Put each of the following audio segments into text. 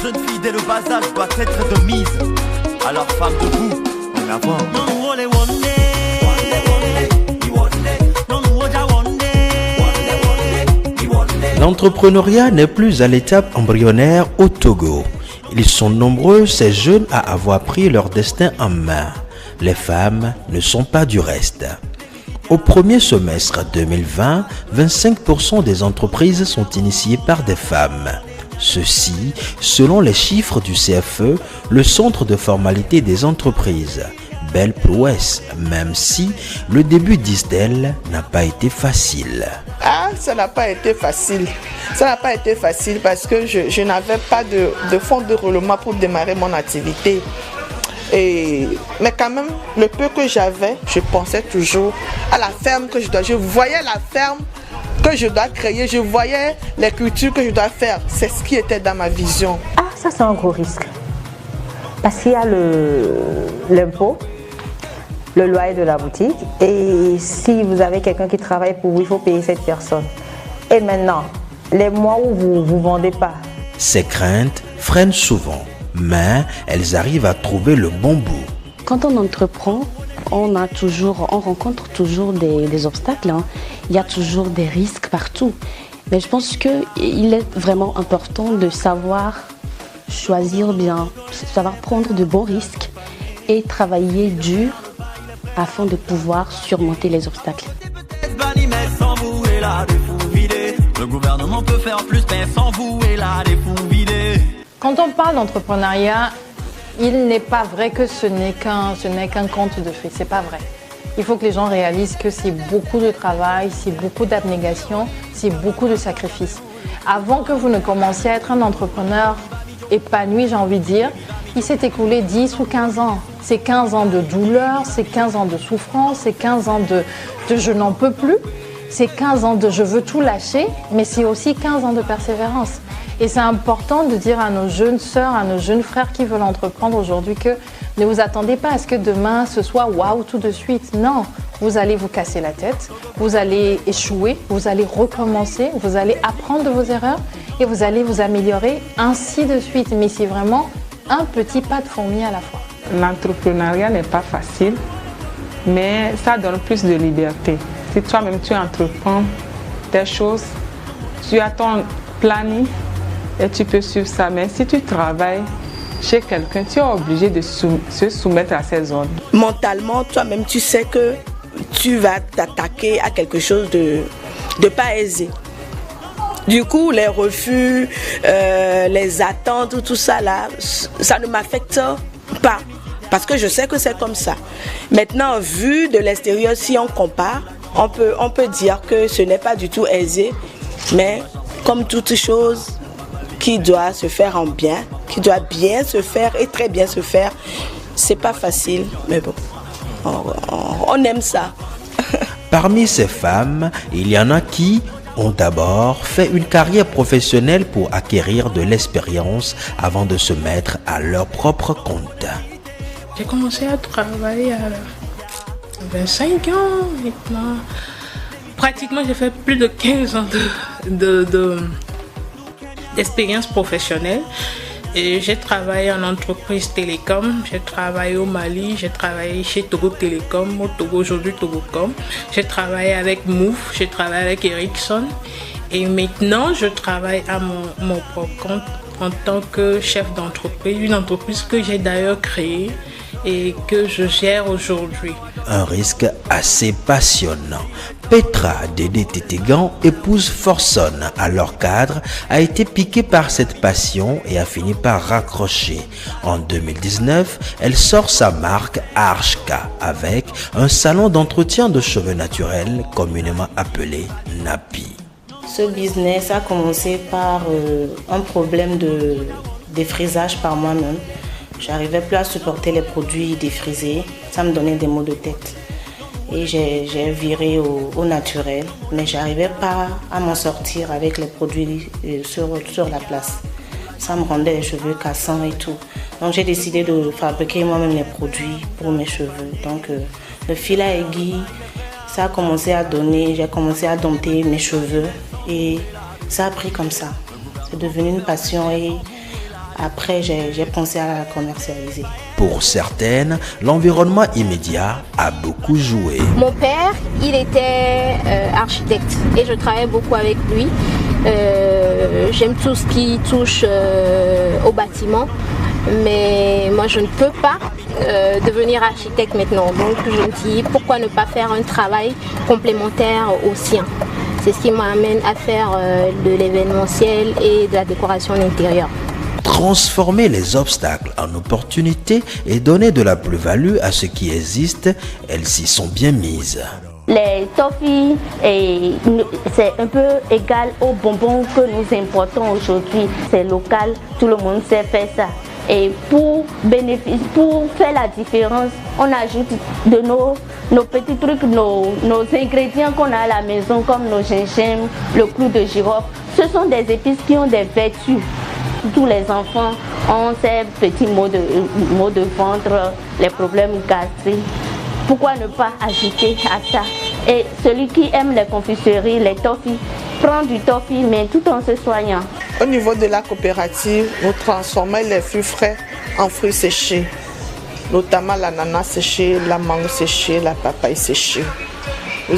jeune fille dès le bas âge doit être de mise. Alors femme debout, en avant. L'entrepreneuriat n'est plus à l'étape embryonnaire au Togo. Ils sont nombreux, ces jeunes, à avoir pris leur destin en main. Les femmes ne sont pas du reste. Au premier semestre 2020, 25% des entreprises sont initiées par des femmes. Ceci, selon les chiffres du CFE, le Centre de formalité des entreprises. Belle prouesse, même si le début, disent-elles, n'a pas été facile. Ah, ça n'a pas été facile. Ça n'a pas été facile parce que je n'avais pas de fonds de roulement pour démarrer mon activité. Mais quand même, le peu que j'avais, je pensais toujours à la ferme que je dois. Je voyais la ferme que je dois créer, je voyais les cultures que je dois faire. C'est ce qui était dans ma vision. Ah, ça c'est un gros risque. Parce qu'il y a l'impôt, le loyer de la boutique. Et si vous avez quelqu'un qui travaille pour vous, il faut payer cette personne. Et maintenant, les mois où vous ne vendez pas. Ces craintes freinent souvent, mais elles arrivent à trouver le bon bout. Quand on entreprend, on rencontre toujours des obstacles. Il y a toujours des risques partout. Mais je pense qu'il est vraiment important de savoir choisir bien, savoir prendre de bons risques et travailler dur afin de pouvoir surmonter les obstacles. Le gouvernement peut faire plus, mais sans vous et là, des fous vidés. Quand on parle d'entrepreneuriat, il n'est pas vrai que ce n'est qu'un conte de fées. C'est pas vrai. Il faut que les gens réalisent que c'est beaucoup de travail, c'est beaucoup d'abnégation, c'est beaucoup de sacrifices. Avant que vous ne commenciez à être un entrepreneur épanoui, j'ai envie de dire, il s'est écoulé 10 ou 15 ans. C'est 15 ans de douleur, c'est 15 ans de souffrance, c'est 15 ans de je n'en peux plus, c'est 15 ans de je veux tout lâcher, mais c'est aussi 15 ans de persévérance. Et c'est important de dire à nos jeunes sœurs, à nos jeunes frères qui veulent entreprendre aujourd'hui que ne vous attendez pas à ce que demain ce soit waouh tout de suite. Non, vous allez vous casser la tête, vous allez échouer, vous allez recommencer, vous allez apprendre de vos erreurs et vous allez vous améliorer ainsi de suite. Mais c'est vraiment un petit pas de fourmi à la fois. L'entrepreneuriat n'est pas facile, mais ça donne plus de liberté. Si toi-même tu entreprends des choses, tu as ton planning et tu peux suivre ça. Mais si tu travailles chez quelqu'un, tu es obligé de se soumettre à ses ordres. Mentalement, toi-même, tu sais que tu vas t'attaquer à quelque chose de pas aisé. Du coup, les refus, les attentes, tout ça là, ça ne m'affecte pas. Parce que je sais que c'est comme ça. Maintenant, vu de l'extérieur, si on compare, on peut dire que ce n'est pas du tout aisé. Mais comme toute chose qui doit se faire en bien, qui doit bien se faire et très bien se faire, c'est pas facile. Mais bon, on aime ça. Parmi ces femmes, il y en a qui ont d'abord fait une carrière professionnelle pour acquérir de l'expérience avant de se mettre à leur propre compte. J'ai commencé à travailler à 25 ans maintenant. Pratiquement, j'ai fait plus de 15 ans d'expérience professionnelle. Et j'ai travaillé en entreprise télécom, j'ai travaillé au Mali, j'ai travaillé chez Togo Télécom, au Togo aujourd'hui Togocom. J'ai travaillé avec Mouf, j'ai travaillé avec Ericsson. Et maintenant, je travaille à mon propre compte en tant que chef d'entreprise, une entreprise que j'ai d'ailleurs créée et que je gère aujourd'hui. Un risque assez passionnant. Petra Dédé Tétégan, épouse Forson, alors cadre, a été piquée par cette passion et a fini par raccrocher. En 2019, elle sort sa marque Archka avec un salon d'entretien de cheveux naturels communément appelé Napi. Ce business a commencé par un problème de défrisage par moi-même. J'arrivais plus à supporter les produits défrisés, ça me donnait des maux de tête. Et j'ai viré au naturel, mais j'arrivais pas à m'en sortir avec les produits sur la place. Ça me rendait les cheveux cassants et tout. Donc j'ai décidé de fabriquer moi-même les produits pour mes cheveux. Donc le fil à aiguille, ça a commencé à donner, j'ai commencé à dompter mes cheveux et ça a pris comme ça. C'est devenu une passion et Après, j'ai pensé à la commercialiser. Pour certaines, l'environnement immédiat a beaucoup joué. Mon père, il était architecte et je travaillais beaucoup avec lui. J'aime tout ce qui touche au bâtiment, mais moi je ne peux pas devenir architecte maintenant. Donc je me dis pourquoi ne pas faire un travail complémentaire au sien. C'est ce qui m'amène à faire de l'événementiel et de la décoration d'intérieur. Transformer les obstacles en opportunités et donner de la plus-value à ce qui existe, elles s'y sont bien mises. Les toffees, c'est un peu égal aux bonbons que nous importons aujourd'hui. C'est local, tout le monde sait faire ça. Et pour faire la différence, on ajoute de nos petits trucs, nos ingrédients qu'on a à la maison, comme nos gingembre, le clou de girofle. Ce sont des épices qui ont des vertus. Tous les enfants ont ces petits maux de ventre, les problèmes gastriques. Pourquoi ne pas ajouter à ça? Et celui qui aime les confiseries, les toffees, prend du toffee, mais tout en se soignant. Au niveau de la coopérative, nous transformons les fruits frais en fruits séchés, notamment l'ananas séché, la mangue séchée, la papaye séchée. Nous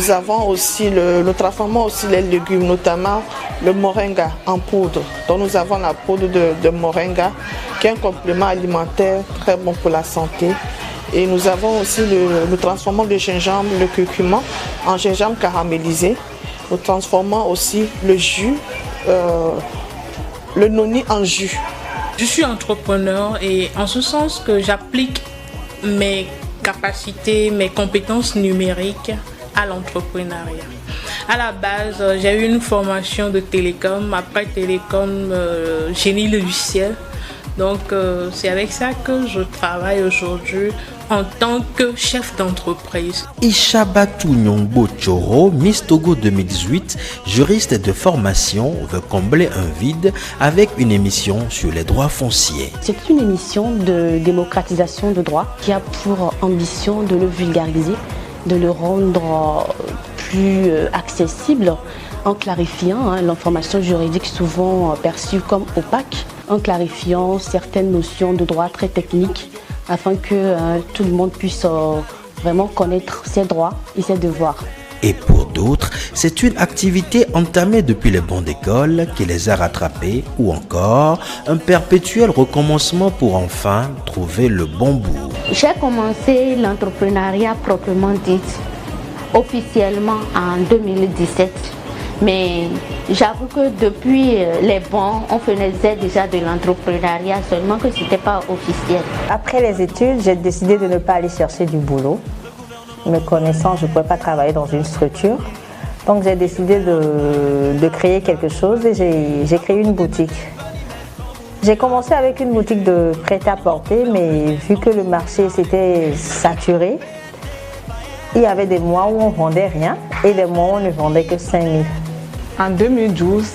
transformons aussi les légumes, notamment le moringa en poudre. Donc nous avons la poudre de moringa qui est un complément alimentaire très bon pour la santé. Et nous avons aussi nous transformons le gingembre, le curcuma en gingembre caramélisé. Nous transformons aussi le jus, le noni en jus. Je suis entrepreneur et en ce sens que j'applique mes capacités, mes compétences numériques à l'entrepreneuriat. À la base, j'ai eu une formation de télécom, après télécom, génie logiciel. Donc c'est avec ça que je travaille aujourd'hui en tant que chef d'entreprise. Ishabatou Nyongbo Choro, Miss Togo 2018, juriste de formation, veut combler un vide avec une émission sur les droits fonciers. C'est une émission de démocratisation de droits qui a pour ambition de le vulgariser, de le rendre plus accessible en clarifiant l'information juridique souvent perçue comme opaque, en clarifiant certaines notions de droit très techniques afin que tout le monde puisse vraiment connaître ses droits et ses devoirs. Et pour d'autres, c'est une activité entamée depuis les bancs d'école qui les a rattrapés ou encore un perpétuel recommencement pour enfin trouver le bon bout. J'ai commencé l'entrepreneuriat proprement dit officiellement en 2017. Mais j'avoue que depuis les bancs, on faisait déjà de l'entrepreneuriat, seulement que ce n'était pas officiel. Après les études, j'ai décidé de ne pas aller chercher du boulot. Me connaissant, je ne pouvais pas travailler dans une structure. Donc j'ai décidé de créer quelque chose et j'ai créé une boutique. J'ai commencé avec une boutique de prêt-à-porter, mais vu que le marché s'était saturé, il y avait des mois où on ne vendait rien et des mois où on ne vendait que 5 000. En 2012,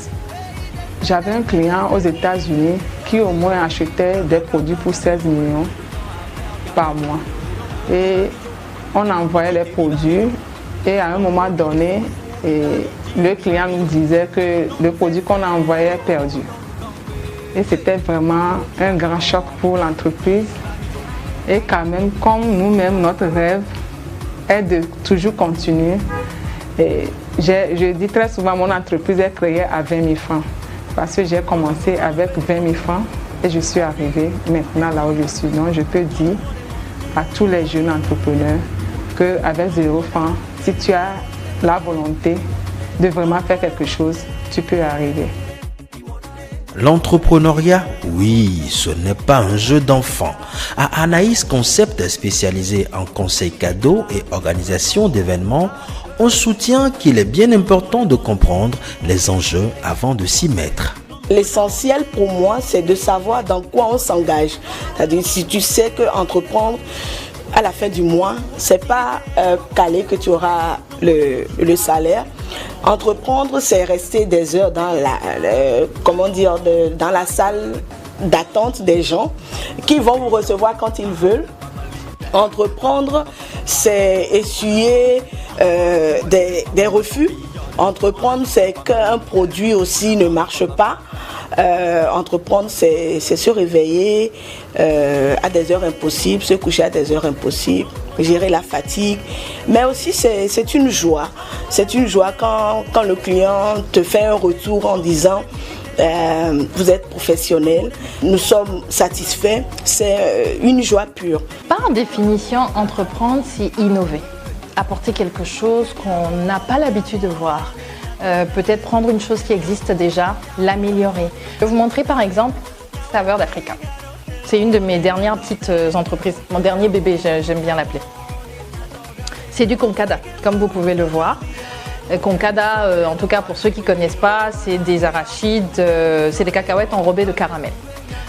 j'avais un client aux États-Unis qui au moins achetait des produits pour 16 millions par mois. Et on envoyait les produits et à un moment donné, le client nous disait que le produit qu'on envoyait est perdu. Et c'était vraiment un grand choc pour l'entreprise. Et quand même, comme nous-mêmes, notre rêve est de toujours continuer. Et je dis très souvent, mon entreprise est créée à 20 000 francs. Parce que j'ai commencé avec 20 000 francs et je suis arrivée maintenant là où je suis. Donc je peux dire à tous les jeunes entrepreneurs qu'avec 0 francs, si tu as la volonté de vraiment faire quelque chose, tu peux arriver. L'entrepreneuriat, oui, ce n'est pas un jeu d'enfant. À Anaïs Concept, spécialisé en conseil cadeaux et organisation d'événements, on soutient qu'il est bien important de comprendre les enjeux avant de s'y mettre. L'essentiel pour moi, c'est de savoir dans quoi on s'engage. C'est-à-dire, si tu sais qu'entreprendre, à la fin du mois, c'est pas calé que tu auras le salaire. Entreprendre, c'est rester des heures dans dans la salle d'attente des gens qui vont vous recevoir quand ils veulent. Entreprendre, c'est essuyer des refus Entreprendre, c'est qu'un produit aussi ne marche pas. Entreprendre, c'est se réveiller à des heures impossibles, se coucher à des heures impossibles, gérer la fatigue. Mais aussi, c'est une joie. C'est une joie quand le client te fait un retour en disant vous êtes professionnel, nous sommes satisfaits. C'est une joie pure. Par définition, entreprendre, c'est innover. Apporter quelque chose qu'on n'a pas l'habitude de voir. Peut-être prendre une chose qui existe déjà, l'améliorer. Je vais vous montrer par exemple Saveurs d'Africa. C'est une de mes dernières petites entreprises, mon dernier bébé, j'aime bien l'appeler. C'est du Konkada, comme vous pouvez le voir. Konkada, en tout cas pour ceux qui ne connaissent pas, c'est des arachides, c'est des cacahuètes enrobées de caramel.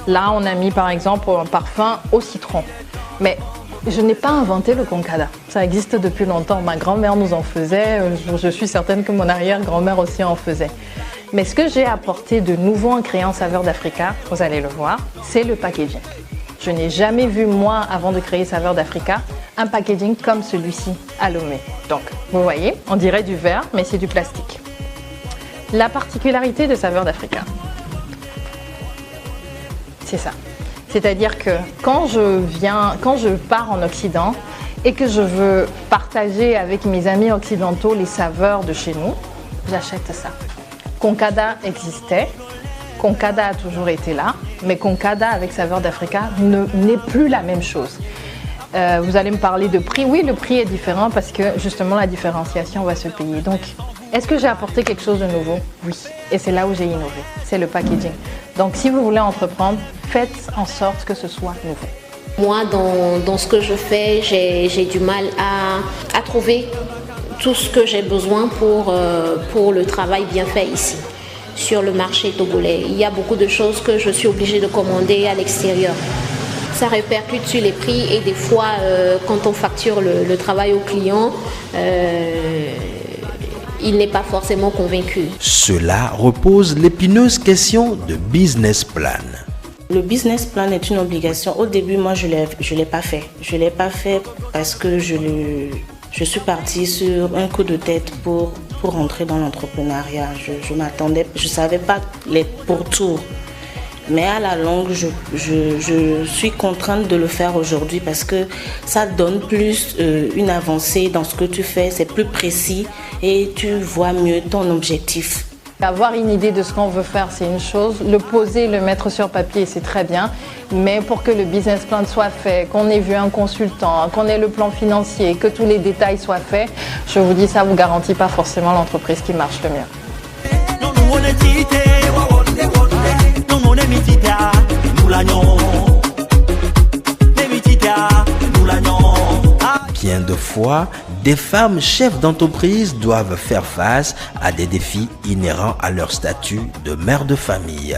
Là, on a mis par exemple un parfum au citron. Mais je n'ai pas inventé le Konkada. Ça existe depuis longtemps. Ma grand-mère nous en faisait. Je suis certaine que mon arrière-grand-mère aussi en faisait. Mais ce que j'ai apporté de nouveau en créant Saveurs d'Africa, vous allez le voir, c'est le packaging. Je n'ai jamais vu, moi, avant de créer Saveurs d'Africa, un packaging comme celui-ci à Lomé. Donc, vous voyez, on dirait du verre, mais c'est du plastique. La particularité de Saveurs d'Africa, c'est ça. C'est-à-dire que quand je pars en Occident et que je veux partager avec mes amis occidentaux les saveurs de chez nous, j'achète ça. Konkada existait, Konkada a toujours été là, mais Konkada avec Saveurs d'Africa n'est plus la même chose. Vous allez me parler de prix. Oui, le prix est différent parce que justement la différenciation va se payer. Donc, est-ce que j'ai apporté quelque chose de nouveau? Oui. Et c'est là où j'ai innové. C'est le packaging. Donc, si vous voulez entreprendre, faites en sorte que ce soit nouveau. Moi, dans ce que je fais, j'ai du mal à trouver tout ce que j'ai besoin pour le travail bien fait ici, sur le marché togolais. Il y a beaucoup de choses que je suis obligée de commander à l'extérieur. Ça répercute sur les prix et des fois, quand on facture le travail au client, il n'est pas forcément convaincu. Cela repose l'épineuse question de business plan. Le business plan est une obligation. Au début, moi, je l'ai pas fait. Je l'ai pas fait parce que je suis partie sur un coup de tête pour entrer dans l'entrepreneuriat. Je savais pas les pourtours. Mais à la longue, je suis contrainte de le faire aujourd'hui parce que ça donne plus une avancée dans ce que tu fais. C'est plus précis et tu vois mieux ton objectif. Avoir une idée de ce qu'on veut faire, c'est une chose. Le poser, le mettre sur papier, c'est très bien. Mais pour que le business plan soit fait, qu'on ait vu un consultant, qu'on ait le plan financier, que tous les détails soient faits, je vous dis, ça ne vous garantit pas forcément l'entreprise qui marche le mieux. Bien de fois, des femmes chefs d'entreprise doivent faire face à des défis inhérents à leur statut de mère de famille.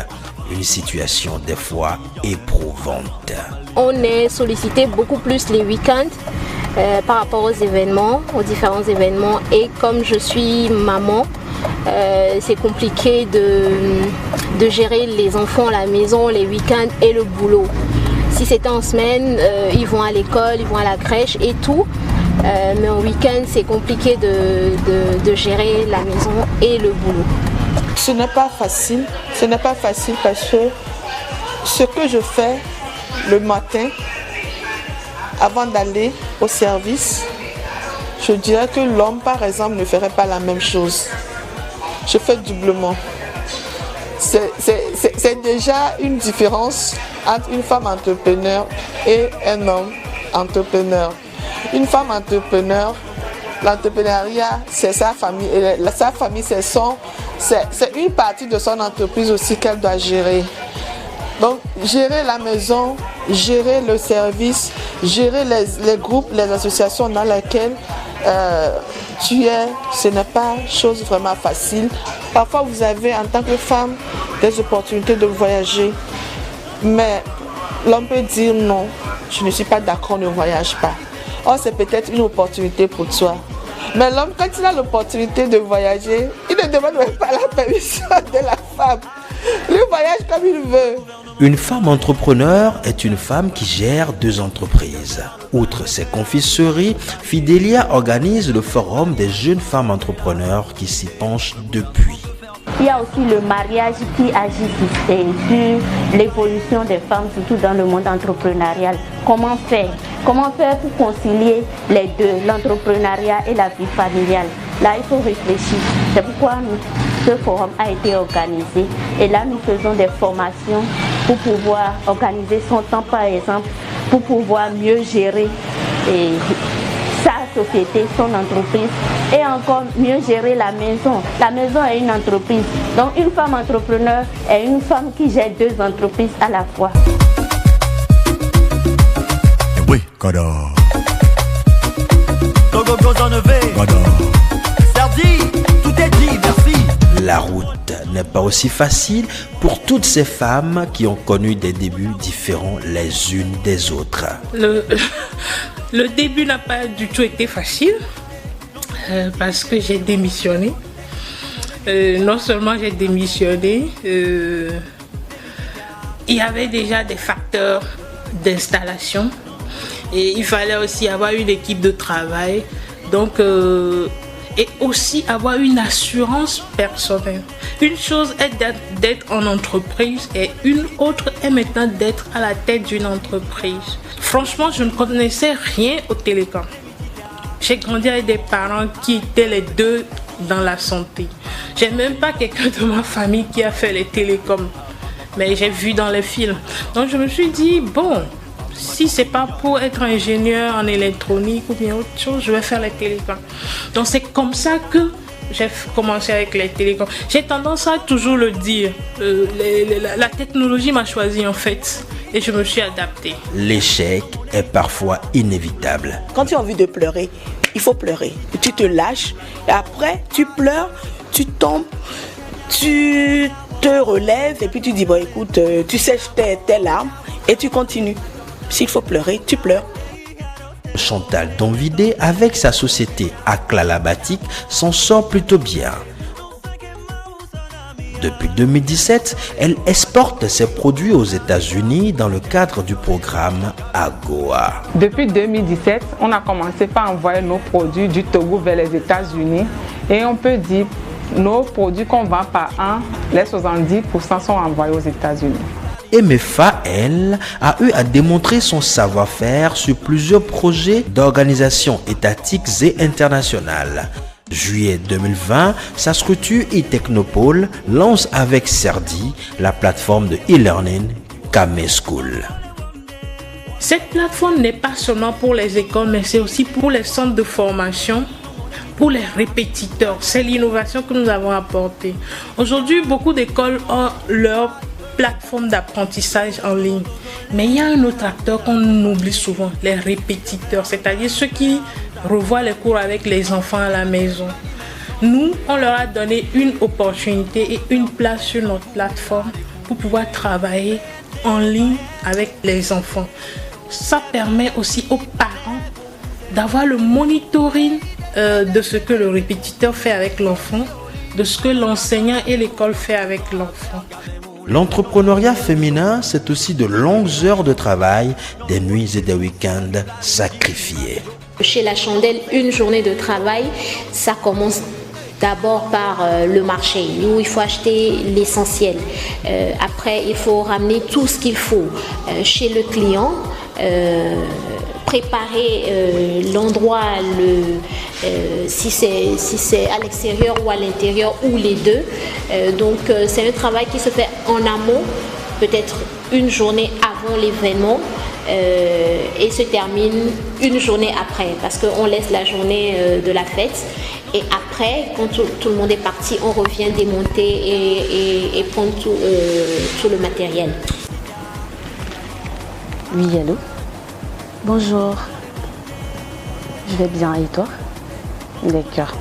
Une situation des fois éprouvante. On est sollicité beaucoup plus les week-ends par rapport aux événements, aux différents événements. Et comme je suis maman, c'est compliqué de gérer les enfants à la maison, les week-ends et le boulot. Si c'était en semaine, ils vont à l'école, ils vont à la crèche et tout. Mais en week-end, c'est compliqué de gérer la maison et le boulot. Ce n'est pas facile. Ce n'est pas facile parce que ce que je fais le matin, avant d'aller au service, je dirais que l'homme, par exemple, ne ferait pas la même chose. Je fais doublement. C'est déjà une différence entre une femme entrepreneur et un homme entrepreneur. Une femme entrepreneur, l'entrepreneuriat, c'est sa famille. Et sa famille, c'est une partie de son entreprise aussi qu'elle doit gérer. Donc, gérer la maison, gérer le service, gérer les groupes, les associations dans lesquelles tu es, ce n'est pas chose vraiment facile. Parfois, vous avez en tant que femme des opportunités de voyager, mais l'homme peut dire non, je ne suis pas d'accord, ne voyage pas. Or, c'est peut-être une opportunité pour toi. Mais l'homme, quand il a l'opportunité de voyager, il ne demande même pas la permission de la femme. Lui voyage comme il veut. Une femme entrepreneur est une femme qui gère 2 entreprises. Outre ses confiseries, Fidelia organise le forum des jeunes femmes entrepreneurs qui s'y penchent depuis. Il y a aussi le mariage qui agit sur l'évolution des femmes, surtout dans le monde entrepreneurial. Comment faire pour concilier les deux, l'entrepreneuriat et la vie familiale? Là, il faut réfléchir. C'est pourquoi ce forum a été organisé. Et là, nous faisons des formations pour pouvoir organiser son temps, par exemple, pour pouvoir mieux gérer sa société, son entreprise, et encore mieux gérer la maison. La maison est une entreprise. Donc une femme entrepreneur est une femme qui gère 2 entreprises à la fois. Oui, Godor. Togo goes on a V. Godor. Serdi, tout est dit, merci. La route n'est pas aussi facile pour toutes ces femmes qui ont connu des débuts différents les unes des autres. Le début n'a pas du tout été facile parce que j'ai démissionné. Non seulement j'ai démissionné, il y avait déjà des facteurs d'installation et il fallait aussi avoir une équipe de travail. Donc, et aussi avoir une assurance personnelle. Une chose est d'être en entreprise et une autre est maintenant d'être à la tête d'une entreprise. Franchement, je ne connaissais rien au télécom. J'ai grandi avec des parents qui étaient les deux dans la santé. J'ai même pas quelqu'un de ma famille qui a fait les télécoms, mais j'ai vu dans les films. Donc je me suis dit, bon, si c'est pas pour être ingénieur en électronique ou bien autre chose, je vais faire les télécoms. Donc c'est comme ça que j'ai commencé avec les télécoms. J'ai tendance à toujours le dire, la technologie m'a choisi en fait et je me suis adaptée. L'échec est parfois inévitable. Quand tu as envie de pleurer, il faut pleurer. Tu te lâches et après tu pleures, tu tombes, tu te relèves et puis tu dis bon écoute, tu sèches tes larmes et tu continues. S'il faut pleurer, tu pleures. Chantal Donvidé, avec sa société Aklala Batik, s'en sort plutôt bien. Depuis 2017, elle exporte ses produits aux États-Unis dans le cadre du programme AGOA. Depuis 2017, on a commencé par envoyer nos produits du Togo vers les États-Unis et on peut dire nos produits qu'on vend par an, les 70% sont envoyés aux États-Unis. Emefa, elle, a eu à démontrer son savoir-faire sur plusieurs projets d'organisations étatiques et internationales. Juillet 2020, sa structure e-Technopole lance avec Serdi la plateforme de e-learning Kame School. Cette plateforme n'est pas seulement pour les écoles, mais c'est aussi pour les centres de formation, pour les répétiteurs. C'est l'innovation que nous avons apportée. Aujourd'hui, beaucoup d'écoles ont leur plateforme d'apprentissage en ligne. Mais il y a un autre acteur qu'on oublie souvent, les répétiteurs, c'est-à-dire ceux qui revoient les cours avec les enfants à la maison. Nous, on leur a donné une opportunité et une place sur notre plateforme pour pouvoir travailler en ligne avec les enfants. Ça permet aussi aux parents d'avoir le monitoring de ce que le répétiteur fait avec l'enfant, de ce que l'enseignant et l'école fait avec l'enfant. L'entrepreneuriat féminin, c'est aussi de longues heures de travail, des nuits et des week-ends sacrifiés. Chez La Chandelle, une journée de travail, ça commence d'abord par le marché, où il faut acheter l'essentiel. Après, il faut ramener tout ce qu'il faut chez le client, préparer l'endroit, si c'est à l'extérieur ou à l'intérieur ou les deux. Donc c'est un travail qui se fait en amont, peut-être une journée avant l'événement et se termine une journée après, parce qu'on laisse la journée de la fête. Et après, quand tout le monde est parti, on revient démonter et prendre tout le matériel. Oui, allô? Bonjour. Je vais bien, et toi? D'accord.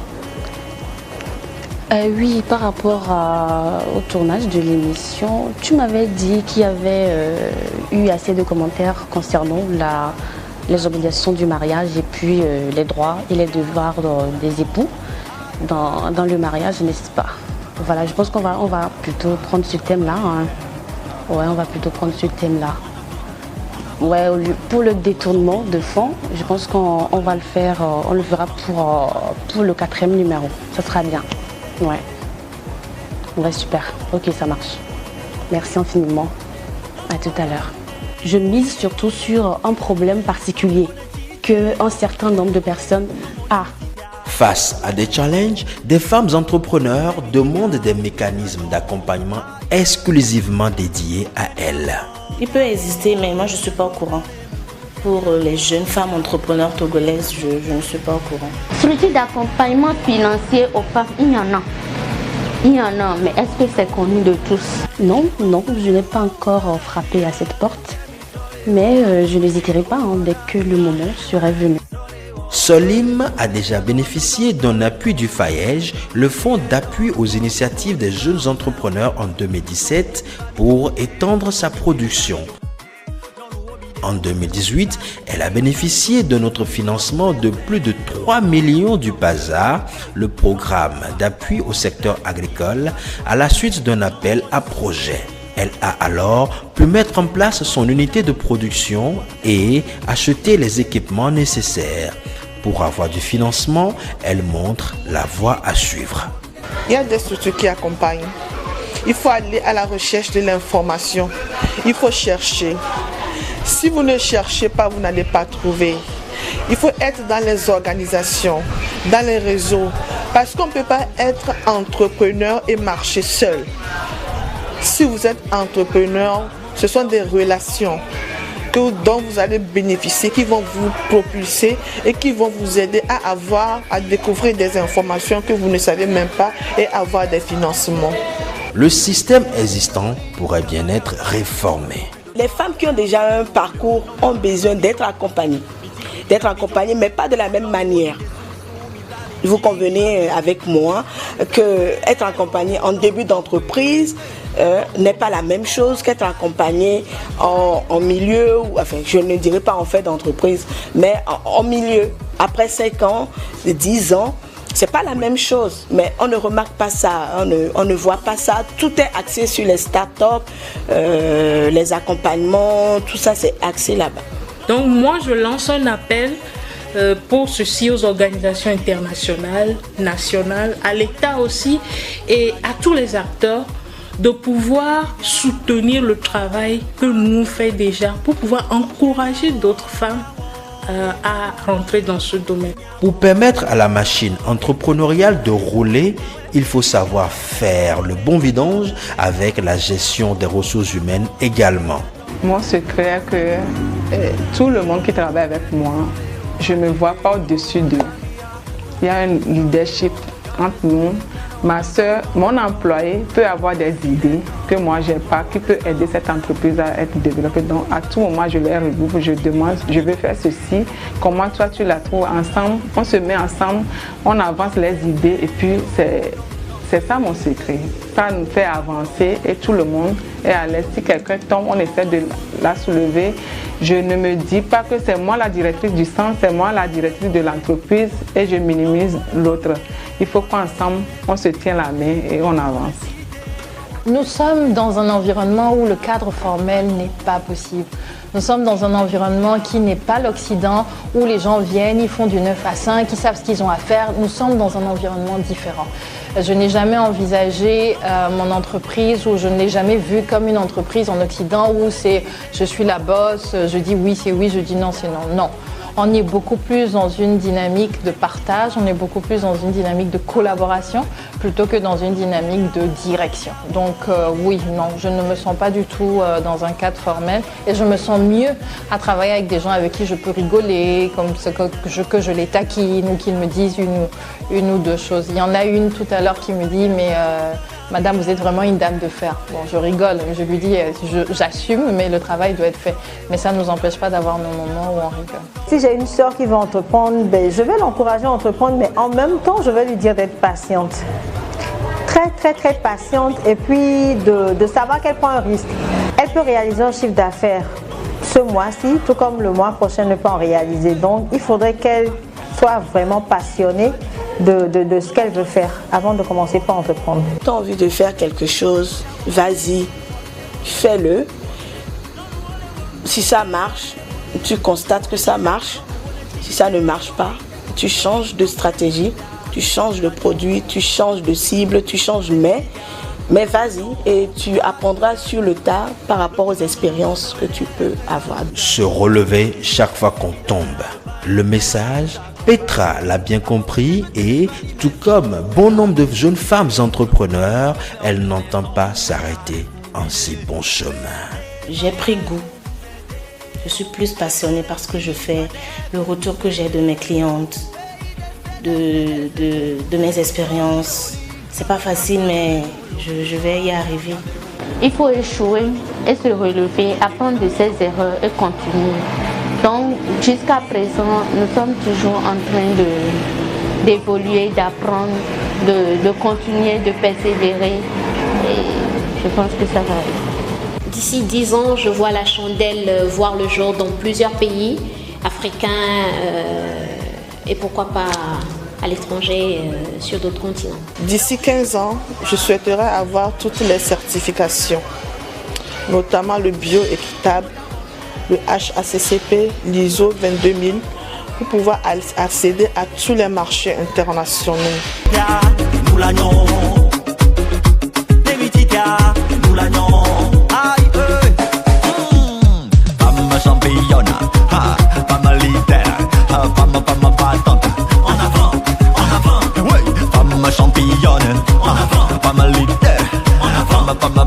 Oui, par rapport au tournage de l'émission, tu m'avais dit qu'il y avait eu assez de commentaires concernant les obligations du mariage et puis les droits et les devoirs des époux dans le mariage, n'est-ce pas? Voilà, je pense qu'on va plutôt prendre ce thème-là. Hein. Ouais, on va plutôt prendre ce thème-là. Ouais, pour le détournement de fonds, je pense qu'on va le faire, on le fera pour le 4e numéro. Ça sera bien. Ouais. Ouais, super. Ok, ça marche. Merci infiniment. À tout à l'heure. Je mise surtout sur un problème particulier qu'un certain nombre de personnes a. Face à des challenges, des femmes entrepreneurs demandent des mécanismes d'accompagnement exclusivement dédiés à elles. Il peut exister, mais moi je ne suis pas au courant. Pour les jeunes femmes entrepreneurs togolaises, je ne suis pas au courant. Structure d'accompagnement financier aux femmes, il y en a. Il y en a, mais est-ce que c'est connu de tous? Non, je n'ai pas encore frappé à cette porte, mais je n'hésiterai pas dès que le moment serait venu. Solim a déjà bénéficié d'un appui du FAEJ, le Fonds d'appui aux initiatives des jeunes entrepreneurs en 2017, pour étendre sa production. En 2018, elle a bénéficié de notre financement de plus de 3 millions du PASA, le programme d'appui au secteur agricole, à la suite d'un appel à projet. Elle a alors pu mettre en place son unité de production et acheter les équipements nécessaires. Pour avoir du financement, elle montre la voie à suivre. Il y a des structures qui accompagnent. Il faut aller à la recherche de l'information. Il faut chercher. Si vous ne cherchez pas, vous n'allez pas trouver. Il faut être dans les organisations, dans les réseaux, parce qu'on ne peut pas être entrepreneur et marcher seul. Si vous êtes entrepreneur, ce sont des relations dont vous allez bénéficier, qui vont vous propulser et qui vont vous aider à découvrir des informations que vous ne savez même pas et avoir des financements. Le système existant pourrait bien être réformé. Les femmes qui ont déjà un parcours ont besoin d'être accompagnées, mais pas de la même manière. Vous convenez avec moi qu'être accompagné en début d'entreprise n'est pas la même chose qu'être accompagné en milieu, enfin je ne dirais pas en fait d'entreprise, mais en milieu. Après 5 ans, 10 ans, c'est pas la même chose, mais on ne remarque pas ça, on ne voit pas ça. Tout est axé sur les startups, les accompagnements, tout ça c'est axé là-bas. Donc moi je lance un appel pour ceci aux organisations internationales, nationales, à l'État aussi et à tous les acteurs de pouvoir soutenir le travail que nous faisons déjà pour pouvoir encourager d'autres femmes à rentrer dans ce domaine. Pour permettre à la machine entrepreneuriale de rouler, il faut savoir faire le bon vidange avec la gestion des ressources humaines également. Mon secret est que tout le monde qui travaille avec moi, je ne me vois pas au-dessus d'eux. Il y a un leadership entre nous. Ma soeur, mon employé peut avoir des idées que moi je n'ai pas, qui peut aider cette entreprise à être développée. Donc à tout moment, je les regroupe, je demande, je veux faire ceci, comment toi tu la trouves ensemble, on se met ensemble, on avance les idées et puis c'est ça mon secret. Ça nous fait avancer et tout le monde est à l'aise. Si quelqu'un tombe, on essaie de la soulever. Je ne me dis pas que c'est moi la directrice du centre, c'est moi la directrice de l'entreprise et je minimise l'autre. Il faut qu'ensemble, on se tient la main et on avance. Nous sommes dans un environnement où le cadre formel n'est pas possible. Nous sommes dans un environnement qui n'est pas l'Occident, où les gens viennent, ils font du 9 à 5, ils savent ce qu'ils ont à faire. Nous sommes dans un environnement différent. Je n'ai jamais envisagé mon entreprise ou je ne l'ai jamais vue comme une entreprise en Occident où c'est je suis la boss, je dis oui c'est oui, je dis non c'est non. Non. On est beaucoup plus dans une dynamique de partage, on est beaucoup plus dans une dynamique de collaboration plutôt que dans une dynamique de direction. Donc oui, non, je ne me sens pas du tout dans un cadre formel et je me sens mieux à travailler avec des gens avec qui je peux rigoler, comme que je les taquine ou qu'ils me disent une ou deux choses. Il y en a une tout à l'heure qui me dit mais Madame, vous êtes vraiment une dame de fer. Bon, je rigole, je lui dis, j'assume, mais le travail doit être fait. Mais ça ne nous empêche pas d'avoir nos moments où on rigole. Si j'ai une soeur qui veut entreprendre, je vais l'encourager à entreprendre, mais en même temps, je vais lui dire d'être patiente. Très, très, très patiente et puis de savoir qu'elle prend un risque. Elle peut réaliser un chiffre d'affaires ce mois-ci, tout comme le mois prochain ne peut en réaliser. Donc, il faudrait qu'elle soit vraiment passionnée de ce qu'elle veut faire avant de commencer par entreprendre. Tu as envie de faire quelque chose, vas-y, fais-le. Si ça marche, tu constates que ça marche. Si ça ne marche pas, tu changes de stratégie, tu changes de produit, tu changes de cible, tu changes mais vas-y et tu apprendras sur le tas par rapport aux expériences que tu peux avoir. Se relever chaque fois qu'on tombe. Le message, Petra l'a bien compris et tout comme bon nombre de jeunes femmes entrepreneurs, elle n'entend pas s'arrêter en si bon chemin. J'ai pris goût. Je suis plus passionnée par ce que je fais, le retour que j'ai de mes clientes, de mes expériences. C'est pas facile, mais je vais y arriver. Il faut échouer et se relever, apprendre de ses erreurs et continuer. Donc, jusqu'à présent, nous sommes toujours en train d'évoluer, d'apprendre, de continuer, de persévérer. Et je pense que ça va aller. D'ici 10 ans, je vois la chandelle voir le jour dans plusieurs pays africains et pourquoi pas à l'étranger, sur d'autres continents. D'ici 15 ans, je souhaiterais avoir toutes les certifications, notamment le bio-équitable, le HACCP, l'ISO 22000, pour pouvoir accéder à tous les marchés internationaux. Championne, pas ma leader, pas ma